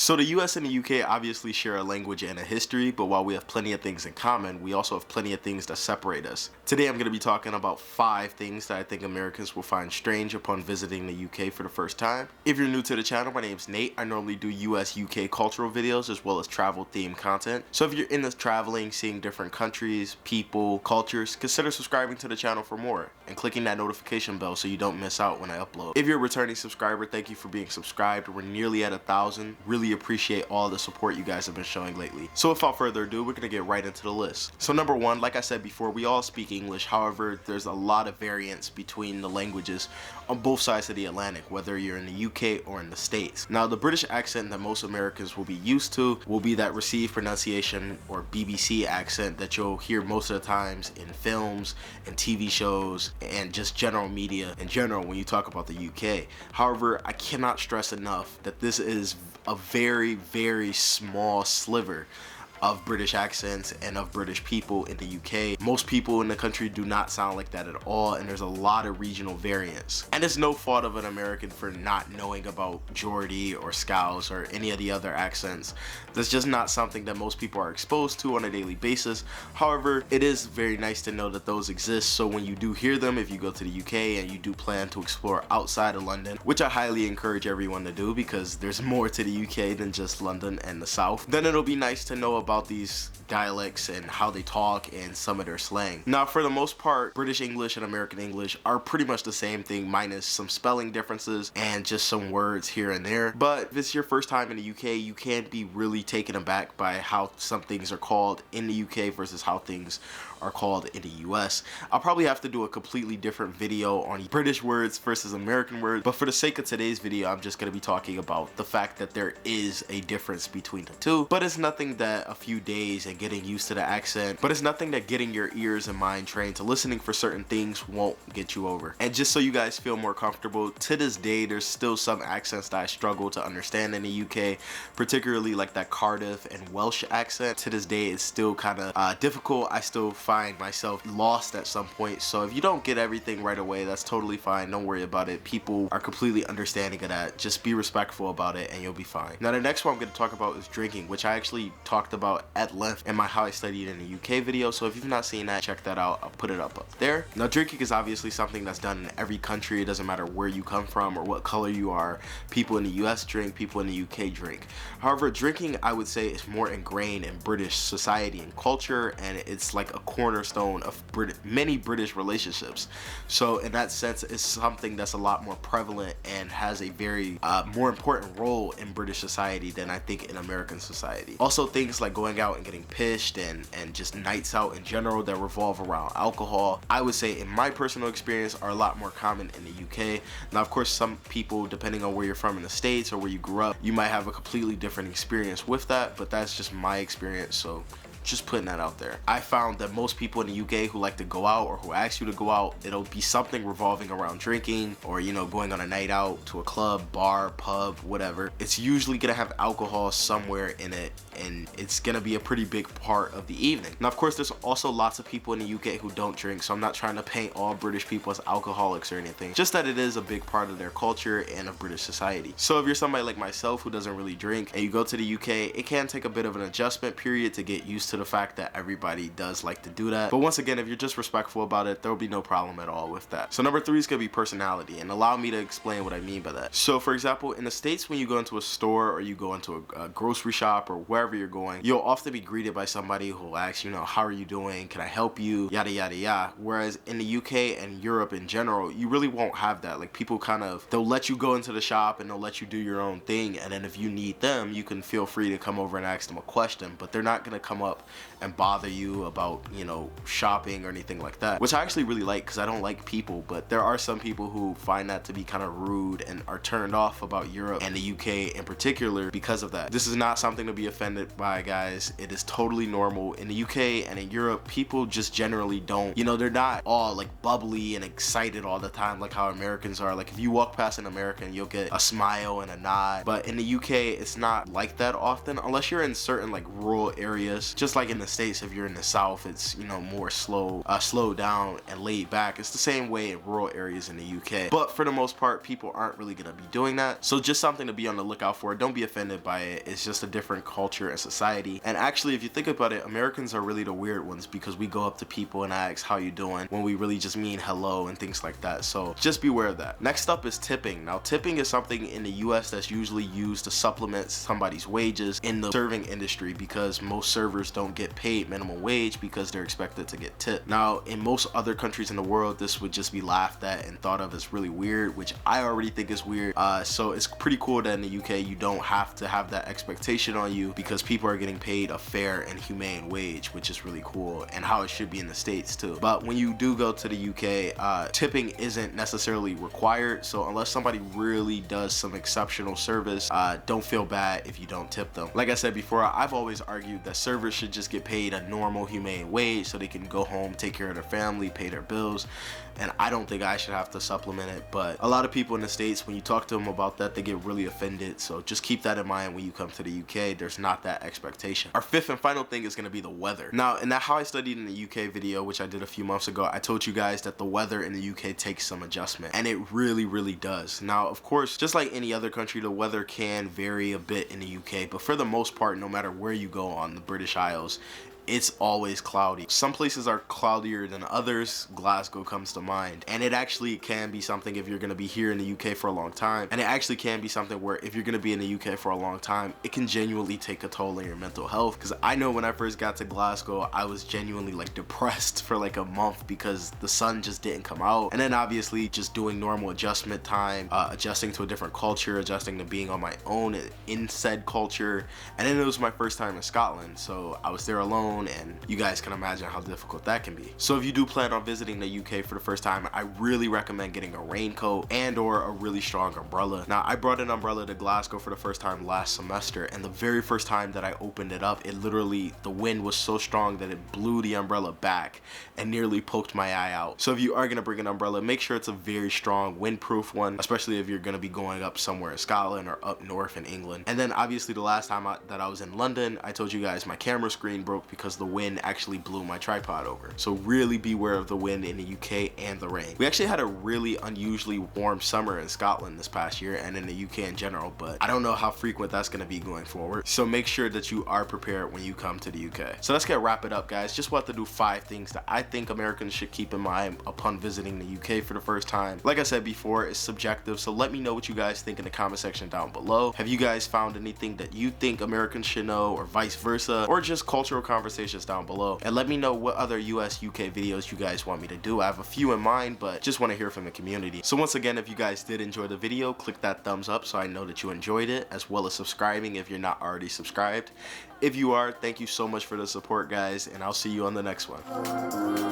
So the US and the UK obviously share a language and a history, but while we have plenty of things in common, we also have plenty of things that separate us. Today I'm going to be talking about 5 things that I think Americans will find strange upon visiting the UK for the first time. If you're new to the channel, my name's Nate. I normally do US UK cultural videos as well as travel themed content. So if you're into traveling, seeing different countries, people, cultures, consider subscribing to the channel for more and clicking that notification bell so you don't miss out when I upload. If you're a returning subscriber, thank you for being subscribed. We're nearly at 1,000. Really appreciate all the support you guys have been showing lately. So without further ado, we're gonna get right into the list. So number 1, like I said before, we all speak English. However, there's a lot of variance between the languages on both sides of the Atlantic, whether you're in the UK or in the States. Now, the British accent that most Americans will be used to will be that received pronunciation or BBC accent that you'll hear most of the times in films and TV shows and just general media in general when you talk about the UK. However, I cannot stress enough that this is a very, very small sliver of British accents and of British people in the UK. Most people in the country do not sound like that at all, and there's a lot of regional variance. And it's no fault of an American for not knowing about Geordie or Scouse or any of the other accents. That's just not something that most people are exposed to on a daily basis. However, it is very nice to know that those exist, so when you do hear them, if you go to the UK and you do plan to explore outside of London, which I highly encourage everyone to do because there's more to the UK than just London and the South, then it'll be nice to know about these dialects and how they talk and some of their slang. Now, for the most part, British English and American English are pretty much the same thing, minus some spelling differences and just some words here and there. But if it's your first time in the UK, you can be really taken aback by how some things are called in the UK versus how things are called in the US. I'll probably have to do a completely different video on British words versus American words, but for the sake of today's video, I'm just going to be talking about the fact that there is a difference between the two. But it's nothing that a few days and getting used to the accent, but it's nothing that getting your ears and mind trained to listening for certain things won't get you over. And just so you guys feel more comfortable, to this day, there's still some accents that I struggle to understand in the UK, particularly like that Cardiff and Welsh accent. To this day, it's still kind of difficult. I still find myself lost at some point. So if you don't get everything right away, that's totally fine. Don't worry about it. People are completely understanding of that. Just be respectful about it and you'll be fine. Now, the next one I'm going to talk about is drinking, which I actually talked about at length in my How I Studied in the UK video. So if you've not seen that, check that out. I'll put it up there. Now, drinking is obviously something that's done in every country. It doesn't matter where you come from or what color you are. People in the US drink, people in the UK drink. However, drinking, I would say, is more ingrained in British society and culture, and it's like a cornerstone of many British relationships. So in that sense, it's something that's a lot more prevalent and has a very more important role in British society than I think in American society. Also, things like going out and getting pissed and just nights out in general that revolve around alcohol, I would say in my personal experience, are a lot more common in the UK. Now, of course, some people, depending on where you're from in the States or where you grew up, you might have a completely different experience with that, but that's just my experience, so just putting that out there. I found that most people in the UK who like to go out or who ask you to go out, it'll be something revolving around drinking or, you know, going on a night out to a club, bar, pub, whatever. It's usually gonna have alcohol somewhere in it, and it's gonna be a pretty big part of the evening. Now, of course, there's also lots of people in the UK who don't drink, so I'm not trying to paint all British people as alcoholics or anything, just that it is a big part of their culture and of British society. So if you're somebody like myself who doesn't really drink and you go to the UK, it can take a bit of an adjustment period to get used to the fact that everybody does like to do that. But once again, if you're just respectful about it, there will be no problem at all with that. So number 3 is gonna be personality, and allow me to explain what I mean by that. So for example, in the States, when you go into a store or you go into a grocery shop or wherever you're going, you'll often be greeted by somebody who will ask, you know, how are you doing? Can I help you? Yada, yada, yada. Whereas in the UK and Europe in general, you really won't have that. Like, people they'll let you go into the shop and they'll let you do your own thing. And then if you need them, you can feel free to come over and ask them a question, but they're not gonna come up and bother you about, you know, shopping or anything like that, which I actually really like because I don't like people, but there are some people who find that to be kind of rude and are turned off about Europe and the UK in particular because of that. This is not something to be offended by, guys. It is totally normal. In the UK and in Europe, people just generally don't, you know, they're not all like bubbly and excited all the time like how Americans are. Like, if you walk past an American, you'll get a smile and a nod, but in the UK, it's not like that often unless you're in certain like rural areas. Just just like in the States, if you're in the South, it's, you know, more slowed down and laid back. It's the same way in rural areas in the UK. But for the most part, people aren't really gonna be doing that. So just something to be on the lookout for. Don't be offended by it. It's just a different culture and society. And actually, if you think about it, Americans are really the weird ones because we go up to people and ask how you doing when we really just mean hello and things like that. So just beware of that. Next up is tipping. Now, tipping is something in the US that's usually used to supplement somebody's wages in the serving industry, because most servers don't get paid minimum wage because they're expected to get tipped. Now, in most other countries in the world, this would just be laughed at and thought of as really weird, which I already think is weird. So it's pretty cool that in the UK you don't have to have that expectation on you, because people are getting paid a fair and humane wage, which is really cool, and how it should be in the States too. But when you do go to the UK, tipping isn't necessarily required. So unless somebody really does some exceptional service, don't feel bad if you don't tip them. Like I said before, I've always argued that servers should just get paid a normal humane wage so they can go home, take care of their family, pay their bills, and I don't think I should have to supplement it. But a lot of people in the States, when you talk to them about that, they get really offended. So just keep that in mind when you come to the UK. There's not that expectation. Our fifth and final thing is going to be the weather. Now, in that How I Studied in the UK video, which I did a few months ago, I told you guys that the weather in the UK takes some adjustment, and it really does. Now, of course, just like any other country, the weather can vary a bit in the UK, but for the most part, no matter where you go on the British Isles, it's always cloudy. Some places are cloudier than others. Glasgow comes to mind, and it actually can be something if you're going to be here in the UK for a long time, and it actually can be something where if you're going to be in the UK for a long time, it can genuinely take a toll on your mental health. Because I know when I first got to Glasgow, I was genuinely like depressed for like a month because the sun just didn't come out. And then obviously just doing normal adjustment time, adjusting to a different culture, adjusting to being on my own in said culture. And then it was my first time in Scotland, so I was there alone, and you guys can imagine how difficult that can be. So if you do plan on visiting the UK for the first time, I really recommend getting a raincoat and or a really strong umbrella. Now, I brought an umbrella to Glasgow for the first time last semester, and the very first time that I opened it up, it literally, the wind was so strong that it blew the umbrella back and nearly poked my eye out. So if you are gonna bring an umbrella, make sure it's a very strong windproof one, especially if you're gonna be going up somewhere in Scotland or up north in England. And then obviously the last time that I was in London, I told you guys my camera screen broke because the wind actually blew my tripod over. So really beware of the wind in the UK and the rain. We actually had a really unusually warm summer in Scotland this past year and in the UK in general, but I don't know how frequent that's going to be going forward. So make sure that you are prepared when you come to the UK. So let's wrap it up, guys. Just want to do 5 things that I think Americans should keep in mind upon visiting the UK for the first time. Like I said before, it's subjective, so let me know what you guys think in the comment section down below. Have you guys found anything that you think Americans should know, or vice versa, or just cultural conversations down below? And let me know what other US UK videos you guys want me to do. I have a few in mind, but just want to hear from the community. So once again, if you guys did enjoy the video, click that thumbs up so I know that you enjoyed it, as well as subscribing if you're not already subscribed. If you are, thank you so much for the support, guys, and I'll see you on the next one.